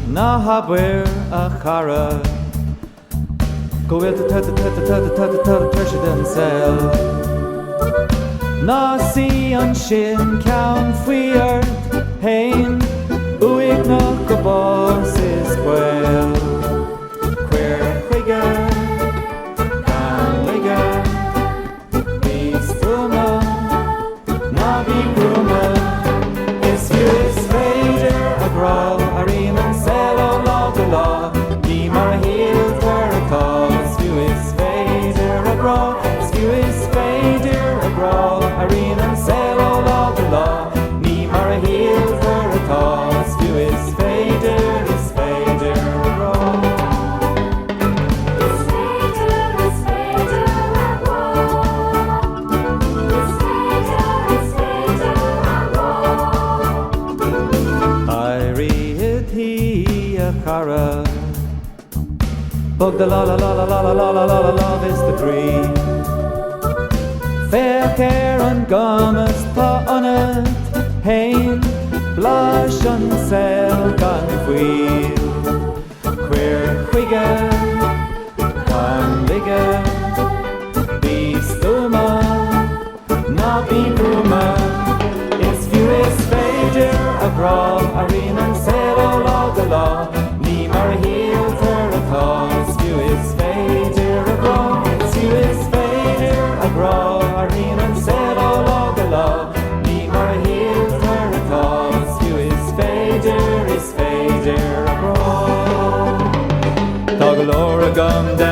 Na habir a chara go bhfuil president sel Na sí an sin ceann faoi ort hain uig nach go bás is buil Cuir chuige gan lige Bís bruma na bhí bruma Is fiú is féidir a grá a riman sel ó lá go lá Ní mar a híal tar atá Is fiú is féidir a grá Is fiú is féidir a grá a riman sel ó lá go lá Ní mar a híal tar atá Is fiú is féidir a grá Cara Bug the la la la la la la la la la la love is the dream Fair care and garments pa on it Hain blush and sell gan wheel Queer quigger Gan ligger Be stuma Na be bruma Is few is féidir a grá a riman sell all of the law Mar a híal tar atá Is fiú is féidir a grá Is fiú is féidir a grá a riman sel ó lá go lá Ní mar a híal tar atá Is fiú is féidir a grá Tá go leor a gam de